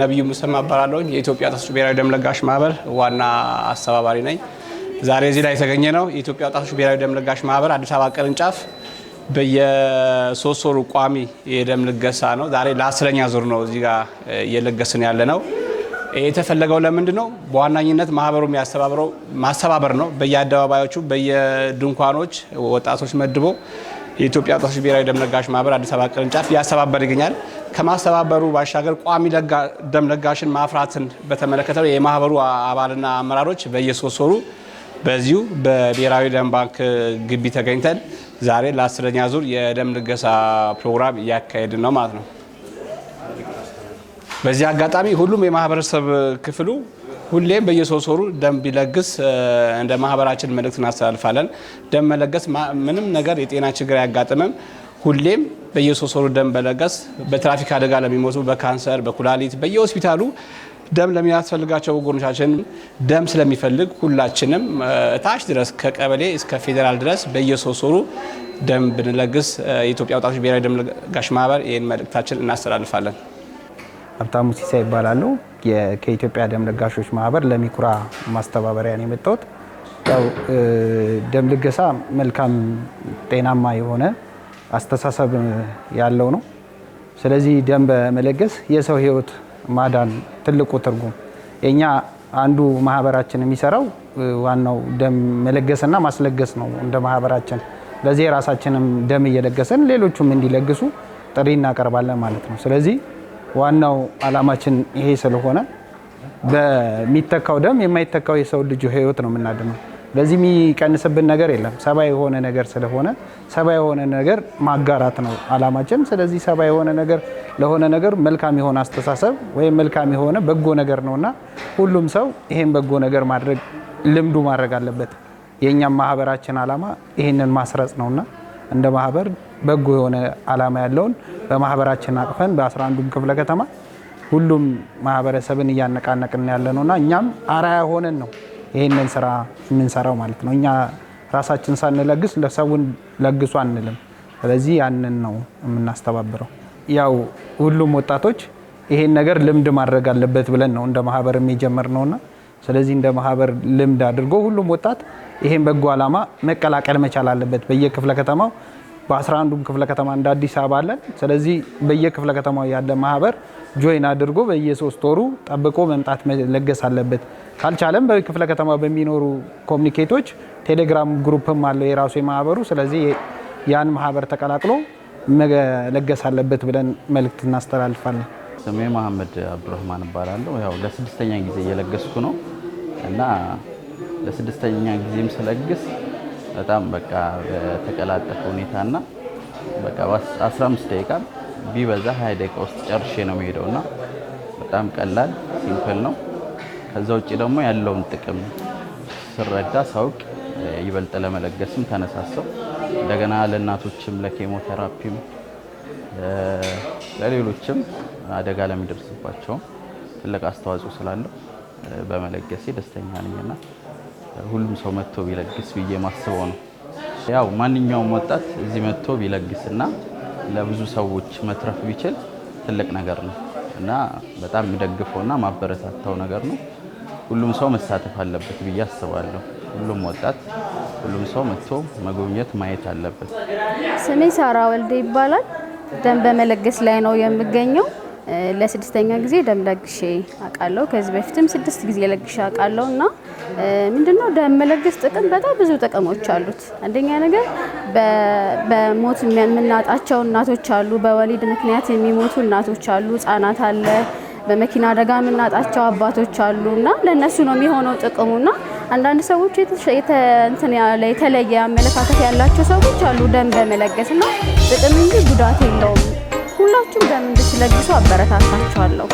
ነብዩ ሙሰማ እባላለሁ። የኢትዮጵያ ወጣቶች ብሔራዊ ደም ለጋሽ ማህበር ዋና አስተባባሪ ነኝ። ዛሬ እዚህ ላይ የተገኘ ነው የኢትዮጵያ ወጣቶች ብሔራዊ ደም ለጋሽ ማህበር አዲስ አበባ ቅርንጫፍ በየ3 ወሩ ቋሚ የደም ልገሳ ነው። ዛሬ ለ10ኛ ዙር ነው እዚህ ጋር እየለገስን ያለ ነው። የተፈለገው ለምንድነው? በዋናኝነት ማህበሩ የሚያስተባብረው ማስተባበር ነው። በየአደባባዮቹ በየድንኳኖች ወጣቶች መድቦ የኢትዮጵያ ወጣቶች ብሔራዊ ደም ለጋሽ ማህበር አዲስ አበባ ቅርንጫፍ ያስተባበር ይገኛል። ከማስተባበሩ ባሻገር ቋሚ ደም ለጋሽን ማፍራትን በተመለከተ የማህበሩ አባልና አመራሮች በየ3 ወሩ በዚሁ በብሔራዊ ደም ባንክ ግቢ ተገኝተን ዛሬ ለ10ኛ ዙር የደም ልገሳ ፕሮግራም እያካሄድን ነው ማለት ነው። በዚህ አጋጣሚ ሁሉም የማህበረሰብ ክፍሉ ሁሌም በየ3 ወሩ ደም ቢለግስ እንደ ማህበራችን መልእክት እናስተላልፋለን። ደም መለገስ ምንም ነገር የጤና ችግር አያጋጥምም። ሁሌም በየ3 ወሩ ደም በለገስ በትራፊክ አደጋ ለሚሞቱ በካንሰር በኩላሊት በየሆስፒታሉ ደም ለሚያስፈልጋቸው ወገኖቻችን ደም ስለሚፈልግ ሁላችንም ታች ድረስ ከቀበሌ እስከ ፌዴራል ድረስ በየ3 ወሩ ደም ብንለግስ የኢትዮጵያ ወጣቶች ብሔራዊ ደም ለጋሽ ማህበር ይህን መልእክታችን እናስተላልፋለን። ሀብታሙ ሲሳይ ይባላሉ። ከኢትዮጵያ ደም ለጋሾች ማህበር ለሚኩራ ማስተባበሪያ ነው የመጣሁት። ያው ደም ልገሳ መልካም ጤናማ የሆነ አስተሳሰብ ያለው ነው። ስለዚህ ደም በመለገስ የሰው ህይወት ማዳን ትልቁ ትርጉም የኛ አንዱ ማህበራችን የሚሰራው ዋናው ደም መለገስና ማስለገስ ነው። እንደ ማህበራችን ለዚህ የራሳችንም ደም እየለገሰን ሌሎቹም እንዲለግሱ ጥሪ እናቀርባለን ማለት ነው። ስለዚህ ዋናው አላማችን ይሄ ስለሆነ በሚተካው ደም የማይተካው የሰው ልጅ ህይወት ነው የምናድነው። ለዚህ የሚቀንስብን ነገር የለም። ሰብአዊ የሆነ ነገር ስለሆነ ሰብአዊ የሆነ ነገር ማጋራት ነው አላማችን። ስለዚህ ሰብአዊ የሆነ ነገር ለሆነ ነገር መልካም የሆነ አስተሳሰብ ወይም መልካም የሆነ በጎ ነገር ነውና ሁሉም ሰው ይሄን በጎ ነገር ማድረግ ልምዱ ማድረግ አለበት። የኛም ማህበራችን አላማ ይሄንን ማስረጽ ነውና እንደ ማህበር በጎ የሆነ አላማ ያለውን በማህበራችን አቅፈን በ11ዱም ክፍለ ከተማ ሁሉም ማህበረሰብን እያነቃነቅን ያለነውና እኛም አራያ ሆነን ነው ይሄንን ስራ የምንሰራው ማለት ነው። እኛ ራሳችን ሳንለግስ ለሰውን ለግሱ አንልም። ስለዚህ ያንን ነው የምናስተባብረው። ያው ሁሉም ወጣቶች ይሄን ነገር ልምድ ማድረግ አለበት ብለን ነው እንደ ማህበር የጀመርነውና ስለዚህ እንደ ማህበር ልምድ አድርጎ ሁሉም ወጣት ይሄን በጎ አላማ መቀላቀል መቻል አለበት። በየክፍለ ከተማው በ11ዱም ክፍለ ከተማ እንደ አዲስ አበባ አለን። ስለዚህ በየክፍለ ከተማው ያለ ማህበር ጆይን አድርጎ በየ3 ወሩ ጠብቆ መምጣት መለገስ አለበት። ካልቻለም በክፍለ ከተማ በሚኖሩ ኮሚኒኬቶች ቴሌግራም ግሩፕም አለው የራሱ የማህበሩ። ስለዚህ ያን ማህበር ተቀላቅሎ መለገስ አለበት ብለን መልእክት እናስተላልፋለን። ስሜ መሐመድ አብዱራህማን እባላለሁ። ያው ለ6ኛ ጊዜ እየለገስኩ ነው እና ለ6ኛ ጊዜም ስለግስ በጣም በቃ በተቀላጠፈ ሁኔታና በቃ 15 ደቂቃ ቢበዛ 20 ደቂቃ ውስጥ ጨርሼ ነው የምሄደውና በጣም ቀላል ሲምፕል ነው። ከዛ ውጪ ደግሞ ያለውን ጥቅም ስረዳ ሳውቅ ይበልጥ ለመለገስም ተነሳሳው። እንደገና ለእናቶችም ለኬሞቴራፒም ለሌሎችም አደጋ ለሚደርስባቸው ትልቅ አስተዋጽኦ ስላለው በመለገሴ ደስተኛ ነኝና ሁሉም ሰው መጥቶ ቢለግስ ብዬ ማስበው ነው። ያው ማንኛውም ወጣት እዚህ መጥቶ ቢለግስና ለብዙ ሰዎች መትረፍ ቢችል ትልቅ ነገር ነው እና በጣም የሚደግፈውና ማበረታታው ነገር ነው። ሁሉም ሰው መሳተፍ አለበት ብዬ አስባለሁ። ሁሉም ወጣት ሁሉም ሰው መጥቶ መጎብኘት ማየት አለበት። ስሜ ሳራ ወልዴ ይባላል። ደም በመለገስ ላይ ነው የምገኘው። ለ6ኛ ጊዜ ደም ለግሼ አውቃለሁ። ከዚህ በፊትም 6 ጊዜ ለግሼ አውቃለሁና ምንድነው ደም መለገስ ጥቅም በጣም ብዙ ጥቅሞች አሉት። አንደኛ ነገር በሞት የምናጣቸው እናቶች አሉ፣ በወሊድ ምክንያት የሚሞቱ እናቶች አሉ፣ ህጻናት አለ፣ በመኪና አደጋ የምናጣቸው አባቶች አሉና ለነሱ ነው የሚሆነው ጥቅሙና አንዳንድ ሰዎች የተለየ አመለካከት ያላቸው ሰዎች አሉ ደም በመለገስና ጥቅም እንጂ ጉዳት የለውም። ሁላችሁም ደም እንድትለግሱ አበረታታችኋለሁ።